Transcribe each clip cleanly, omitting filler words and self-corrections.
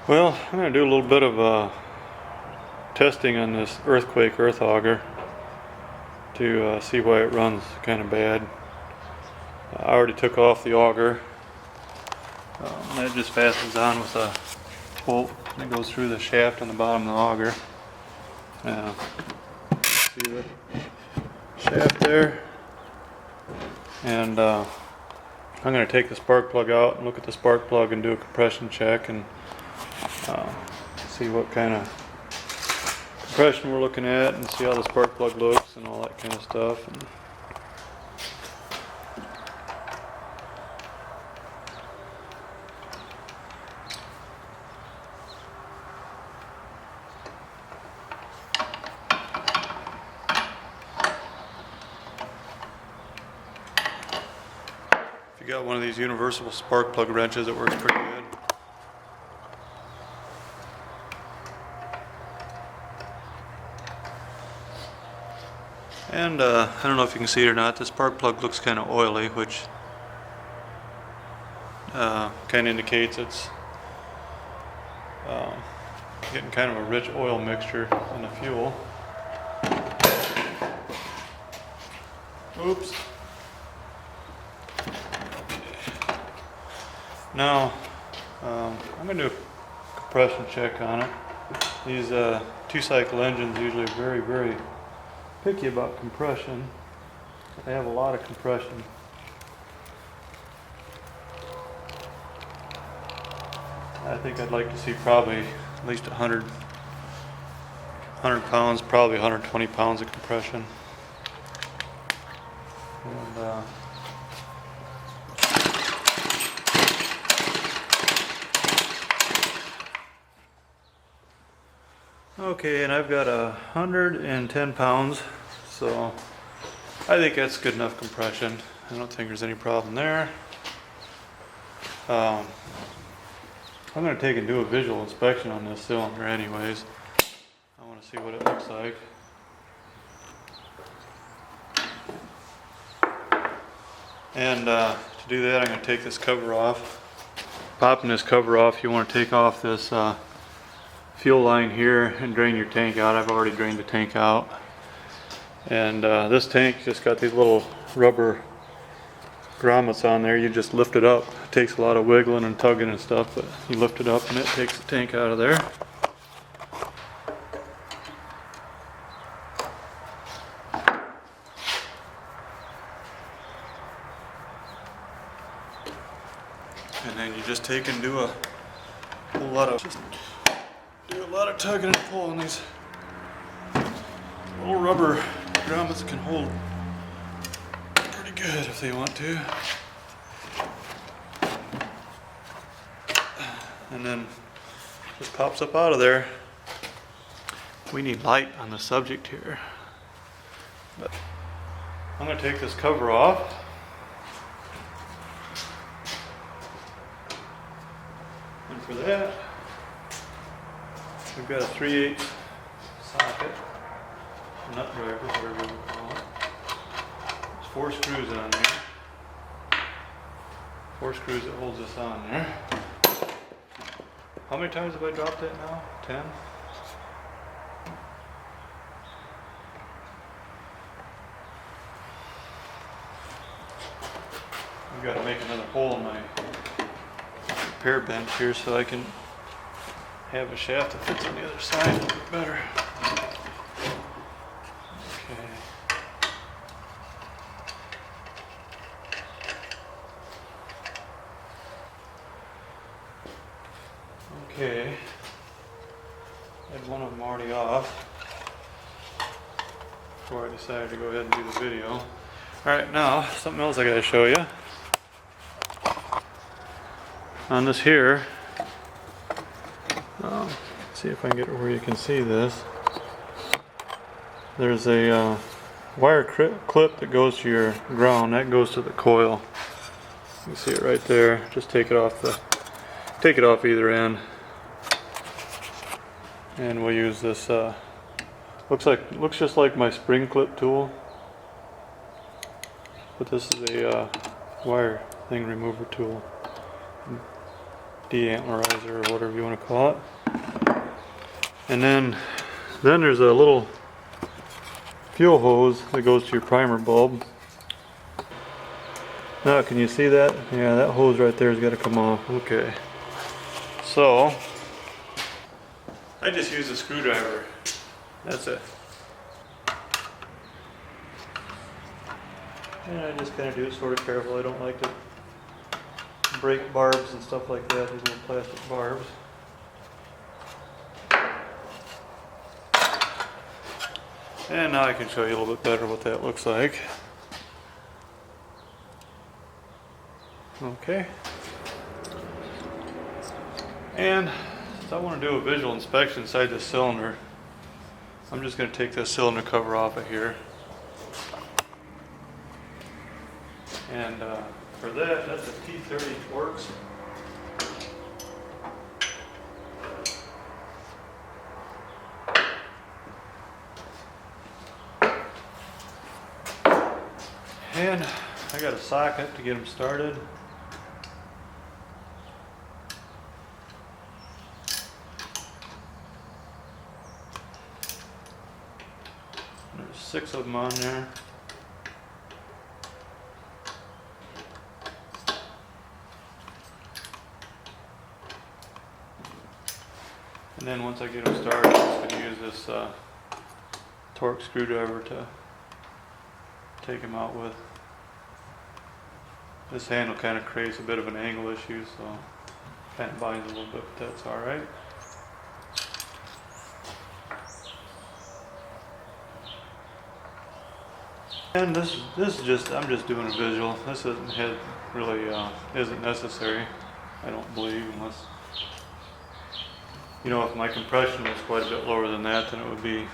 Well, I'm going to do a little bit of testing on this earthquake earth auger to see why it runs kind of bad. I already took off the auger. That just fastens on with a bolt that goes through the shaft on the bottom of the auger. See the shaft there? And I'm going to take the spark plug out and look at the spark plug and do a compression check and see what kind of compression we're looking at and see how the spark plug looks and all that kind of stuff. And if you got one of these universal spark plug wrenches, it works pretty good. And I don't know if you can see it or not, the spark plug looks kind of oily, which kind of indicates it's getting kind of a rich oil mixture in the fuel. Oops. Now, I'm going to do a compression check on it. These two-cycle engines usually are very, very picky about compression. They have a lot of compression. I think I'd like to see probably at least 100 pounds, probably 120 pounds of compression. And, okay, and I've got 110 pounds, so I think that's good enough compression. I don't think there's any problem there. I'm going to take and do a visual inspection on this cylinder anyways. I want to see what it looks like. And to do that, I'm going to take this cover off. Popping this cover off, you want to take off this fuel line here and drain your tank out. I've already drained the tank out. And this tank just got these little rubber grommets on there. You just lift it up. It takes a lot of wiggling and tugging and stuff, but you lift it up and it takes the tank out of there. And then you just take and do a whole lot of tugging and pulling. These little rubber grommets can hold pretty good if they want to. And then just pops up out of there. We need light on the subject here. But I'm going to take this cover off. And for that, we've got a 3/8 socket, nut driver, whatever you call it. There's 4 screws on there. 4 screws that holds this on there. How many times have I dropped that now? 10? I've got to make another hole in my repair bench here so I can have a shaft that fits on the other side a little bit better. Okay. I had one of them already off before I decided to go ahead and do the video. Alright, now something else I gotta show you. On this here, see if I can get it where you can see this. There's a wire clip that goes to your ground. That goes to the coil. You can see it right there. Just take it off either end. And we'll use this. Looks just like my spring clip tool, but this is a wire thing remover tool. de-antlerizer or whatever you want to call it. And then there's a little fuel hose that goes to your primer bulb. Now can you see that? Yeah, that hose right there has got to come off. Okay. So I just use a screwdriver. That's it. And I just kind of do it sort of careful. I don't like to break barbs and stuff like that, these little plastic barbs. And now I can show you a little bit better what that looks like. Okay. And since I want to do a visual inspection inside this cylinder, I'm just going to take this cylinder cover off of here. And for that, that's a T30 Torx. And I got a socket to get them started. There's 6 of them on there. And then once I get them started, I'm just going to use this Torx screwdriver to take them out with. This handle kind of creates a bit of an angle issue, so kind of binds a little bit, but that's alright. And this is just, I'm just doing a visual. This isn't really isn't necessary, I don't believe, unless, you know, if my compression was quite a bit lower than that, then it would be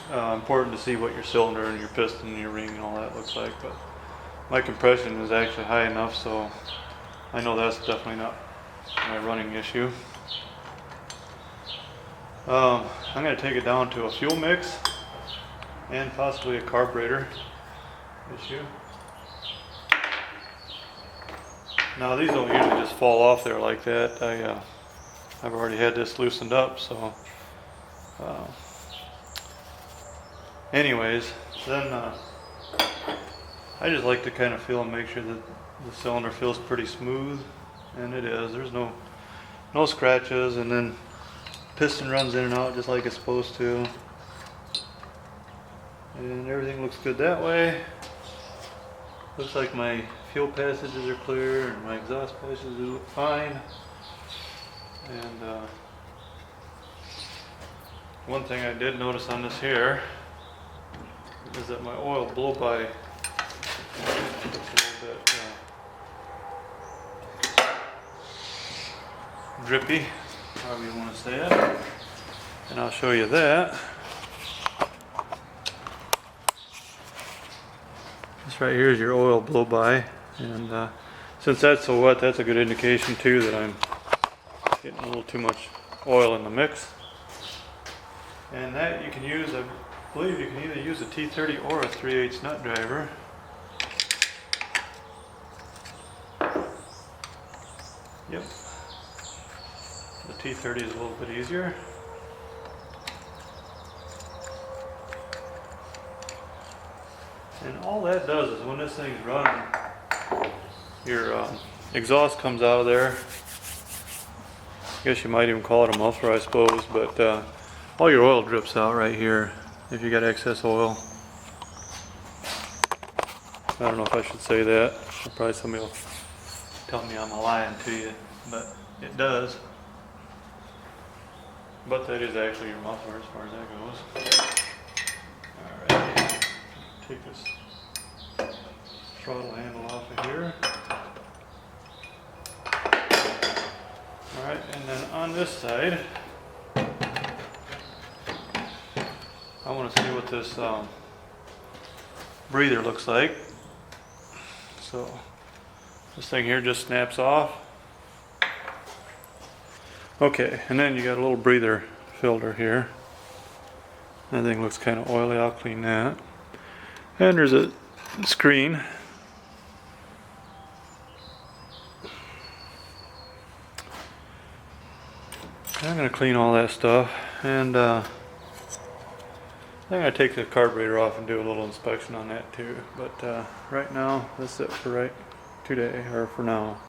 important to see what your cylinder and your piston and your ring and all that looks like. But my compression is actually high enough, so I know that's definitely not my running issue. I'm going to take it down to a fuel mix and possibly a carburetor issue. Now these don't usually just fall off there like that. I've already had this loosened up, so anyways, then I just like to kind of feel and make sure that the cylinder feels pretty smooth, and it is. There's no scratches, and then piston runs in and out just like it's supposed to, and everything looks good that way. Looks like my fuel passages are clear and my exhaust passages look fine. And one thing I did notice on this here is that my oil blow-by looks a little bit drippy, however you want to say it. And I'll show you that. This right here is your oil blow-by, and since that's so wet, that's a good indication too that I'm getting a little too much oil in the mix. And that you can use, I believe you can either use a T30 or a 3/8 nut driver. Yep. The T30 is a little bit easier. And all that does is when this thing's running, your exhaust comes out of there. I guess you might even call it a muffler, I suppose, but all your oil drips out right here if you got excess oil. I don't know if I should say that. Probably somebody will tell me I'm lying to you, but it does. But that is actually your muffler as far as that goes. Alright, take this throttle handle off of here. Alright, and then on this side, I want to see what this breather looks like. So this thing here just snaps off. Okay, and then you got a little breather filter here. That thing looks kind of oily. I'll clean that. And there's a screen. I'm gonna clean all that stuff, and I'm gonna take the carburetor off and do a little inspection on that too. But right now, that's it for today, or for now.